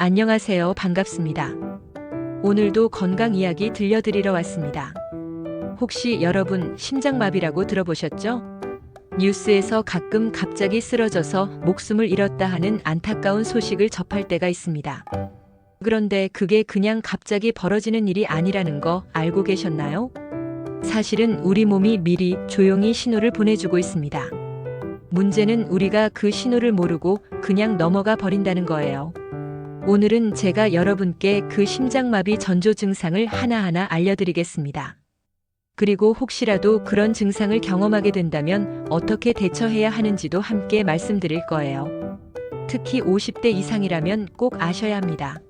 안녕하세요. 반갑습니다. 오늘도 건강 이야기 들려드리러 왔습니다. 혹시 여러분 심장마비라고 들어보셨죠? 뉴스에서 가끔 갑자기 쓰러져서 목숨을 잃었다 하는 안타까운 소식을 접할 때가 있습니다. 그런데 그게 그냥 갑자기 벌어지는 일이 아니라는 거 알고 계셨나요? 사실은 우리 몸이 미리 조용히 신호를 보내주고 있습니다. 문제는 우리가 그 신호를 모르고 그냥 넘어가 버린다는 거예요. 오늘은 제가 여러분께 그 심장마비 전조 증상을 하나하나 알려드리겠습니다. 그리고 혹시라도 그런 증상을 경험하게 된다면 어떻게 대처해야 하는지도 함께 말씀드릴 거예요. 특히 50대 이상이라면 꼭 아셔야 합니다.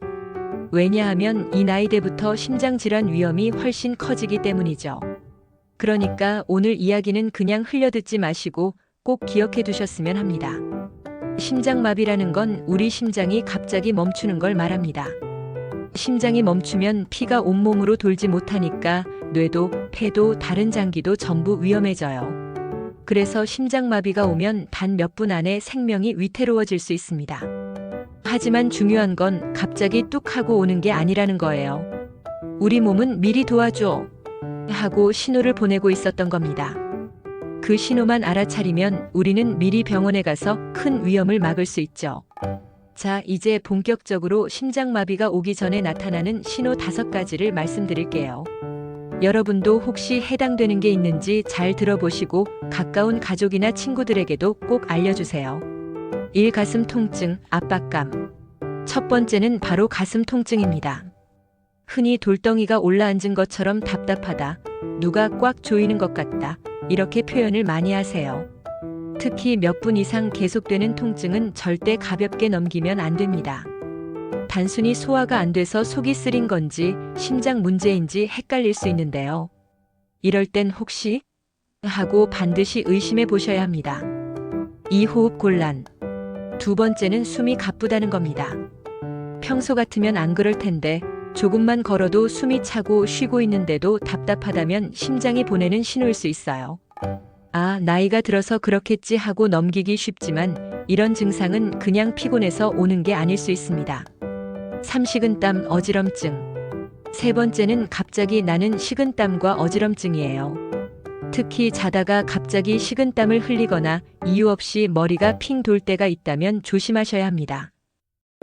왜냐하면 이 나이대부터 심장질환 위험이 훨씬 커지기 때문이죠. 그러니까 오늘 이야기는 그냥 흘려듣지 마시고 꼭 기억해 두셨으면 합니다. 심장마비라는 건 우리 심장이 갑자기 멈추는 걸 말합니다. 심장이 멈추면 피가 온몸으로 돌지 못하니까 뇌도, 폐도, 다른 장기도 전부 위험해져요. 그래서 심장마비가 오면 단 몇 분 안에 생명이 위태로워질 수 있습니다. 하지만 중요한 건 갑자기 뚝 하고 오는 게 아니라는 거예요. 우리 몸은 미리 도와줘 하고 신호를 보내고 있었던 겁니다. 그 신호만 알아차리면 우리는 미리 병원에 가서 큰 위험을 막을 수 있죠. 자, 이제 본격적으로 심장마비가 오기 전에 나타나는 신호 5가지를 말씀드릴게요. 여러분도 혹시 해당되는 게 있는지 잘 들어보시고 가까운 가족이나 친구들에게도 꼭 알려주세요. 1. 가슴 통증, 압박감. 첫 번째는 바로 가슴 통증입니다. 흔히 돌덩이가 올라앉은 것처럼 답답하다, 누가 꽉 조이는 것 같다, 이렇게 표현을 많이 하세요. 특히 몇 분 이상 계속되는 통증은 절대 가볍게 넘기면 안 됩니다. 단순히 소화가 안 돼서 속이 쓰린 건지 심장 문제인지 헷갈릴 수 있는데요. 이럴 땐 혹시 하고 반드시 의심해 보셔야 합니다. 2. 호흡 곤란. 두 번째는 숨이 가쁘다는 겁니다. 평소 같으면 안 그럴 텐데 조금만 걸어도 숨이 차고 쉬고 있는데도 답답하다면 심장이 보내는 신호일 수 있어요. 아, 나이가 들어서 그렇겠지 하고 넘기기 쉽지만 이런 증상은 그냥 피곤해서 오는 게 아닐 수 있습니다. 3. 식은땀, 어지럼증. 세 번째는 갑자기 나는 식은땀과 어지럼증이에요. 특히 자다가 갑자기 식은땀을 흘리거나 이유 없이 머리가 핑 돌 때가 있다면 조심하셔야 합니다.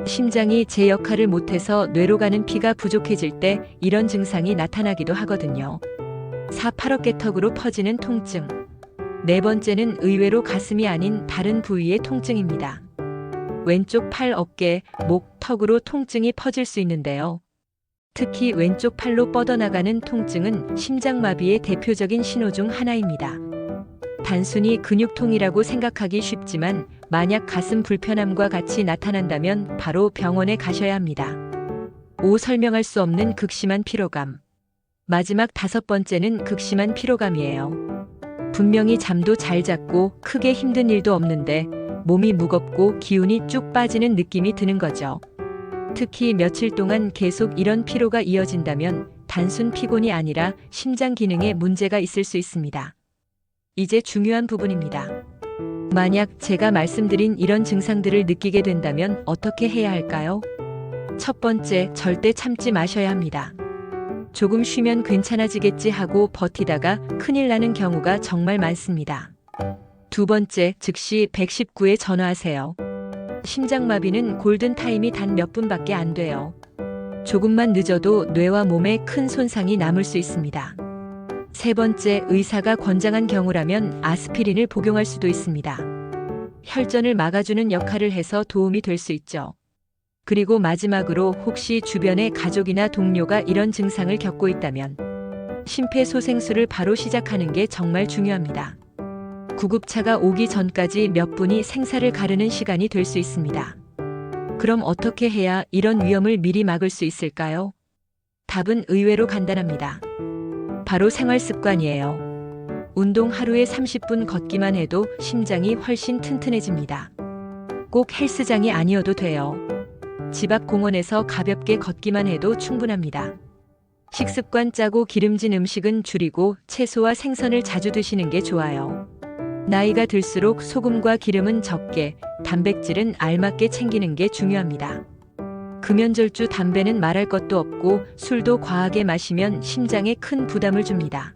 심장이 제 역할을 못해서 뇌로 가는 피가 부족해질 때 이런 증상이 나타나기도 하거든요. 4. 팔어깨턱으로 퍼지는 통증. 네 번째는 의외로 가슴이 아닌 다른 부위의 통증입니다. 왼쪽 팔, 어깨, 목, 턱으로 통증이 퍼질 수 있는데요. 특히 왼쪽 팔로 뻗어나가는 통증은 심장마비의 대표적인 신호 중 하나입니다. 단순히 근육통이라고 생각하기 쉽지만 만약 가슴 불편함과 같이 나타난다면 바로 병원에 가셔야 합니다. 5. 설명할 수 없는 극심한 피로감. 마지막 5번째는 극심한 피로감이에요. 분명히 잠도 잘 잤고 크게 힘든 일도 없는데 몸이 무겁고 기운이 쭉 빠지는 느낌이 드는 거죠. 특히 며칠 동안 계속 이런 피로가 이어진다면 단순 피곤이 아니라 심장 기능에 문제가 있을 수 있습니다. 이제 중요한 부분입니다. 만약 제가 말씀드린 이런 증상들을 느끼게 된다면 어떻게 해야 할까요? 첫 번째, 절대 참지 마셔야 합니다. 조금 쉬면 괜찮아지겠지 하고 버티다가 큰일 나는 경우가 정말 많습니다. 두 번째, 즉시 119에 전화하세요. 심장마비는 골든타임이 단 몇 분밖에 안 돼요. 조금만 늦어도 뇌와 몸에 큰 손상이 남을 수 있습니다. 세 번째, 의사가 권장한 경우라면 아스피린을 복용할 수도 있습니다. 혈전을 막아주는 역할을 해서 도움이 될 수 있죠. 그리고 마지막으로 혹시 주변에 가족이나 동료가 이런 증상을 겪고 있다면 심폐소생술을 바로 시작하는 게 정말 중요합니다. 구급차가 오기 전까지 몇 분이 생사를 가르는 시간이 될 수 있습니다. 그럼 어떻게 해야 이런 위험을 미리 막을 수 있을까요? 답은 의외로 간단합니다. 바로 생활 습관이에요. 운동 하루에 30분 걷기만 해도 심장이 훨씬 튼튼해집니다. 꼭 헬스장이 아니어도 돼요. 집 앞 공원에서 가볍게 걷기만 해도 충분합니다. 식습관 짜고 기름진 음식은 줄이고 채소와 생선을 자주 드시는 게 좋아요. 나이가 들수록 소금과 기름은 적게, 단백질은 알맞게 챙기는 게 중요합니다. 금연절주 담배는 말할 것도 없고 술도 과하게 마시면 심장에 큰 부담을 줍니다.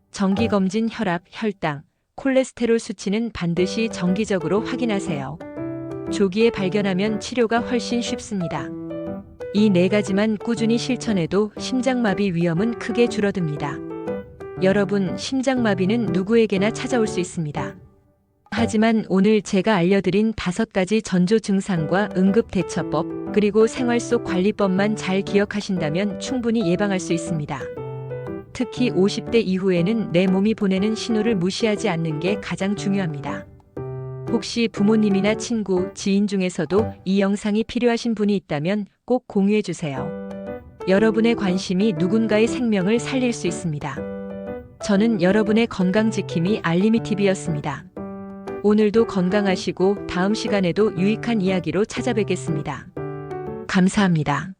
정기검진 혈압, 혈당, 콜레스테롤 수치는 반드시 정기적으로 확인하세요. 조기에 발견하면 치료가 훨씬 쉽습니다. 이 네 가지만 꾸준히 실천해도 심장마비 위험은 크게 줄어듭니다. 여러분, 심장마비는 누구에게나 찾아올 수 있습니다. 하지만 오늘 제가 알려드린 5가지 전조 증상과 응급대처법, 그리고 생활 속 관리법만 잘 기억하신다면 충분히 예방할 수 있습니다. 특히 50대 이후에는 내 몸이 보내는 신호를 무시하지 않는 게 가장 중요합니다. 혹시 부모님이나 친구, 지인 중에서도 이 영상이 필요하신 분이 있다면 꼭 공유해 주세요. 여러분의 관심이 누군가의 생명을 살릴 수 있습니다. 저는 여러분의 건강지킴이 알림이TV였습니다. 오늘도 건강하시고 다음 시간에도 유익한 이야기로 찾아뵙겠습니다. 감사합니다.